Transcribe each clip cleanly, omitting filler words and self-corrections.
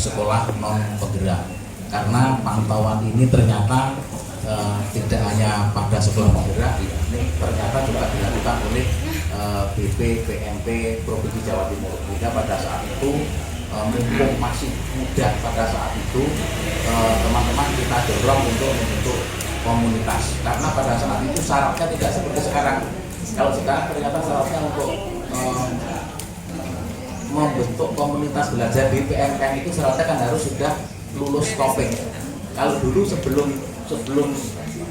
sekolah non penggerak, karena pantauan ini ternyata tidak hanya pada sekolah penggerak, ini ternyata juga dilakukan oleh BP, PMP Provinsi Jawa Timur. Sehingga pada saat itu mumpung masih muda pada saat itu, teman-teman kita dorong untuk membentuk komunitas, karena pada saat itu syaratnya tidak seperti sekarang. Kalau sekarang ternyata syaratnya untuk membentuk komunitas belajar di PMK itu syaratnya kan harus sudah lulus topik. Kalau dulu sebelum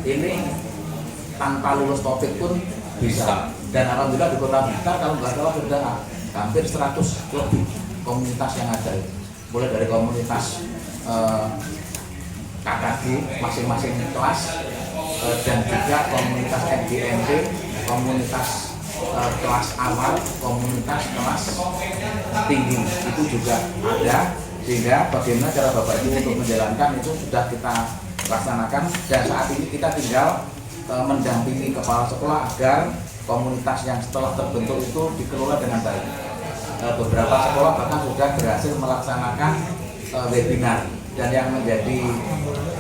ini tanpa lulus topik pun bisa. Dan alhamdulillah di Kota Blitar kalau nggak salah sudah hampir 100 lebih komunitas yang ada. Mulai dari komunitas KKG masing-masing kelas, dan juga komunitas MGMP, komunitas kelas awal, komunitas kelas tinggi itu juga ada. Sehingga bagaimana cara Bapak Ibu untuk menjalankan itu sudah kita laksanakan, dan saat ini kita tinggal mendampingi kepala sekolah agar komunitas yang setelah terbentuk itu dikelola dengan baik. Beberapa sekolah bahkan sudah berhasil melaksanakan webinar, dan yang menjadi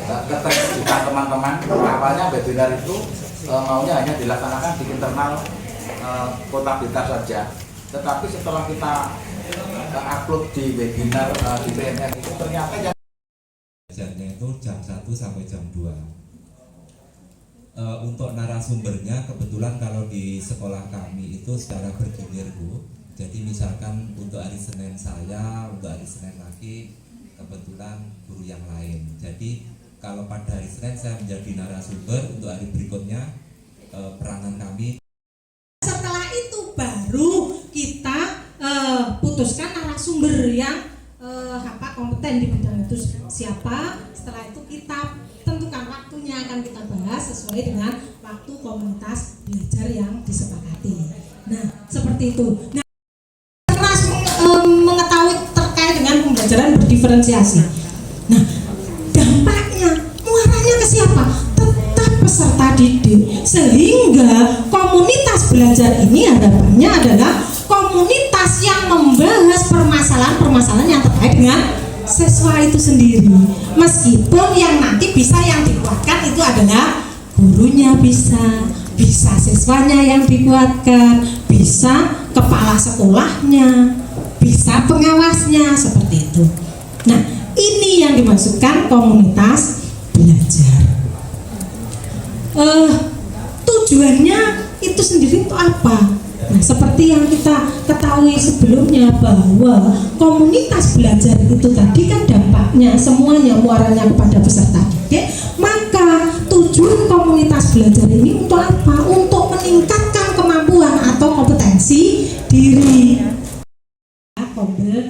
keterkejutan teman-teman, awalnya webinar itu maunya hanya dilaksanakan di internal Kota Blitar saja, tetapi setelah kita upload di webinar di PMN itu ternyata belajarnya itu jam 1 sampai jam 2. Untuk narasumbernya kebetulan kalau di sekolah kami itu secara bergilir, Bu. Jadi misalkan untuk hari Senin saya, untuk hari Senin lagi kebetulan guru yang lain. Jadi kalau pada hari Senin saya menjadi narasumber, untuk hari berikutnya peranan kami. Setelah itu baru kita putuskan narasumber yang kompeten di bidang itu siapa. Setelah itu kita tentukan waktunya, akan kita bahas sesuai dengan waktu komunitas belajar yang disepakati. Nah, seperti itu. Nah, mengetahui terkait dengan pembelajaran berdiferensiasi. Nah, dampaknya, muaranya ke siapa? Tetap peserta didik. Sehingga komunitas belajar ini harapannya adalah komunitas yang membahas permasalahan-permasalahan yang terkait dengan siswa itu sendiri. Meskipun yang nanti bisa yang dikuatkan itu adalah gurunya, bisa siswanya yang dikuatkan, bisa kepala sekolahnya, bisa pengawasnya, seperti itu. Nah, ini yang dimaksudkan komunitas belajar. Tujuannya itu sendiri untuk apa? Nah, seperti yang kita ketahui sebelumnya bahwa komunitas belajar itu tadi kan dampaknya semuanya muaranya kepada peserta didik. Maka tujuan komunitas belajar ini untuk apa? Untuk meningkatkan kemampuan atau kompetensi diri. Kombel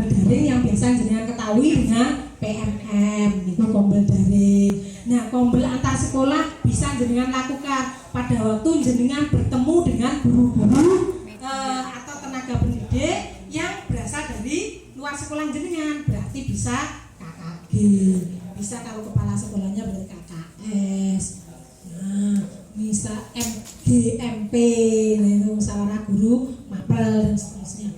daring yang biasa jenengan ketahui dengan PMM itu kombel daring. Nah, kombel antar sekolah bisa jenengan lakukan pada waktu jenengan bertemu dengan guru-guru atau tenaga pendidik yang berasal dari luar sekolah jenengan, berarti bisa KKG, bisa kalau kepala sekolahnya berarti KKS, nah bisa MGMP, nah itu musyawarah guru, mapel dan seterusnya.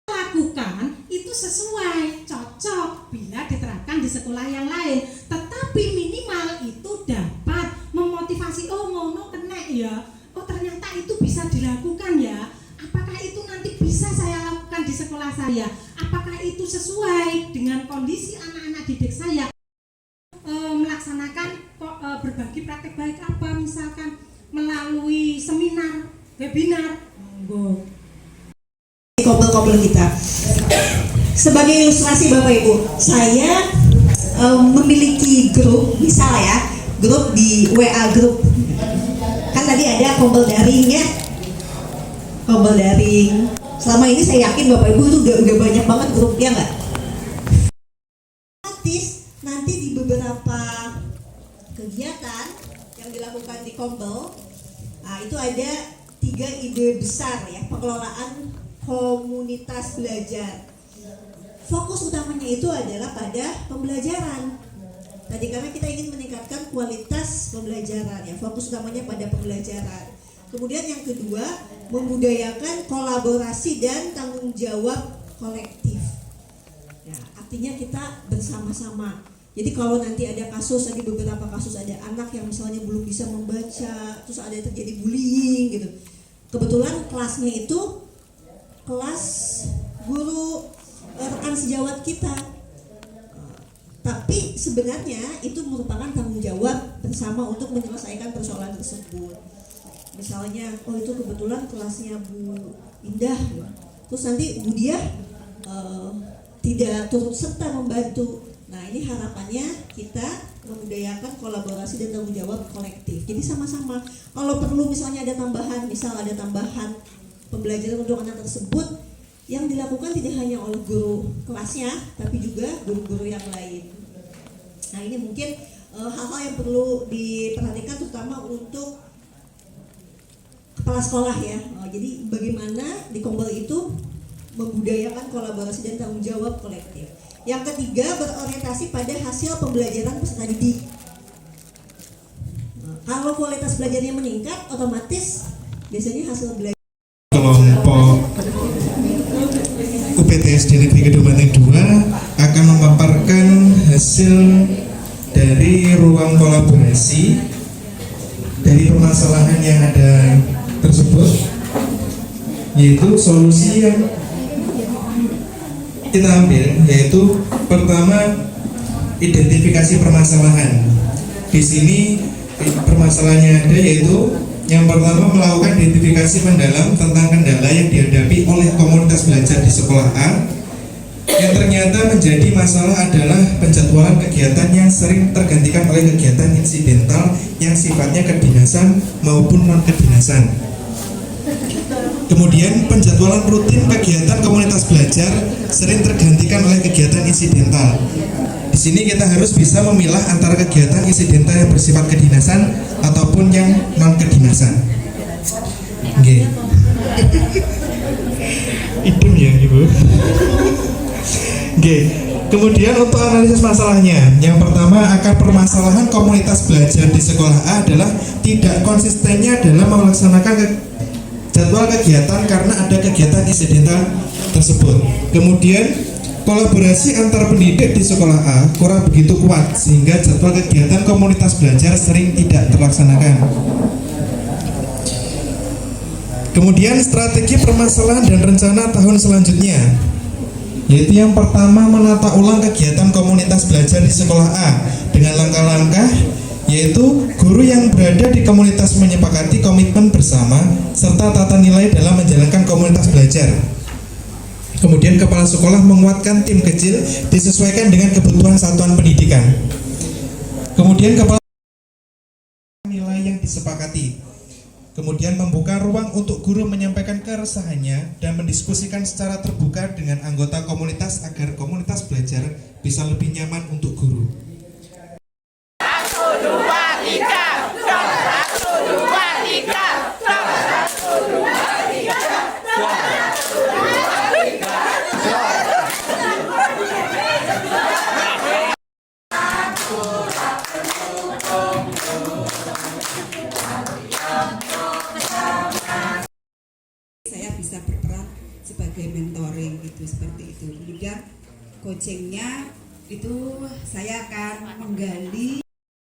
Lakukan itu sesuai, cocok bila diterapkan di sekolah yang lain, tetapi minimal itu dapat memotivasi, oh ngono kena ya, oh ternyata itu bisa dilakukan ya, apakah itu nanti bisa saya lakukan di sekolah saya, apakah itu sesuai dengan kondisi anak-anak didik saya, melaksanakan berbagi praktek baik apa, misalkan melalui seminar, webinar, kombel-kombel kita. Sebagai ilustrasi Bapak Ibu, saya memiliki grup, misal ya, grup di WA grup. Kan tadi ada kombel daring ya, kombel daring. Selama ini saya yakin Bapak Ibu itu udah banyak banget grupnya nggak? Nanti di beberapa kegiatan yang dilakukan di kombel, nah itu ada 3 ide besar ya pengelolaan komunitas belajar. Fokus utamanya itu adalah pada pembelajaran. Tadi karena kita ingin meningkatkan kualitas pembelajaran ya, fokus utamanya pada pembelajaran. Kemudian yang kedua, membudayakan kolaborasi dan tanggung jawab kolektif. Ya, artinya kita bersama-sama. Jadi kalau nanti ada kasus, ada beberapa kasus ada anak yang misalnya belum bisa membaca, terus ada terjadi bullying gitu. Kebetulan kelasnya itu kelas guru rekan sejawat kita. Tapi sebenarnya itu merupakan tanggung jawab bersama untuk menyelesaikan persoalan tersebut. Misalnya, oh itu kebetulan kelasnya Bu Indah, terus nanti Bu Diah tidak turut serta membantu. Nah ini harapannya kita membudayakan kolaborasi dan tanggung jawab kolektif. Jadi sama-sama. Kalau perlu misalnya ada tambahan, misal ada tambahan pembelajaran untuk anak tersebut, yang dilakukan tidak hanya oleh guru kelasnya, tapi juga guru-guru yang lain. Nah ini mungkin hal-hal yang perlu diperhatikan terutama untuk kepala sekolah ya. Jadi bagaimana di Kombel itu membudayakan kolaborasi dan tanggung jawab kolektif. Yang ketiga, berorientasi pada hasil pembelajaran peserta didik. Kalau kualitas belajarnya meningkat, otomatis biasanya hasil belajar kelompok UPTSD Negeri Kedung-Banteng 2 akan memaparkan hasil dari ruang kolaborasi dari permasalahan yang ada tersebut, yaitu solusi yang kita ambil, yaitu pertama identifikasi permasalahan. Di sini permasalahannya ada, yaitu yang pertama melakukan identifikasi mendalam tentang kendala yang dihadapi oleh komunitas belajar di sekolah A. Yang ternyata menjadi masalah adalah penjadwalan kegiatan yang sering tergantikan oleh kegiatan insidental yang sifatnya kedinasan maupun non-kedinasan. Kemudian penjadwalan rutin kegiatan komunitas belajar sering tergantikan oleh kegiatan insidental. Di sini kita harus bisa memilah antara kegiatan insidental yang bersifat kedinasan ataupun yang non kedinasan. Oke. Idem ya Ibu. Oke. Kemudian untuk analisis masalahnya, yang pertama akar permasalahan komunitas belajar di sekolah A adalah tidak konsistennya dalam melaksanakan jadwal kegiatan karena ada kegiatan insidental tersebut. Kemudian kolaborasi antar pendidik di sekolah A kurang begitu kuat sehingga jadwal kegiatan komunitas belajar sering tidak terlaksanakan. Kemudian strategi permasalahan dan rencana tahun selanjutnya, yaitu yang pertama menata ulang kegiatan komunitas belajar di sekolah A dengan langkah-langkah, yaitu guru yang berada di komunitas menyepakati komitmen bersama serta tata nilai dalam menjalankan komunitas belajar. Kemudian kepala sekolah menguatkan tim kecil disesuaikan dengan kebutuhan satuan pendidikan. Kemudian kepala nilai yang disepakati. Kemudian membuka ruang untuk guru menyampaikan keresahannya dan mendiskusikan secara terbuka dengan anggota komunitas agar komunitas belajar bisa lebih nyaman untuk guru. 1, 2, 3, 1, 2, 3, 1, 2, 3, saya bisa berperan sebagai mentoring gitu, seperti itu. Kemudian coachingnya itu saya akan menggali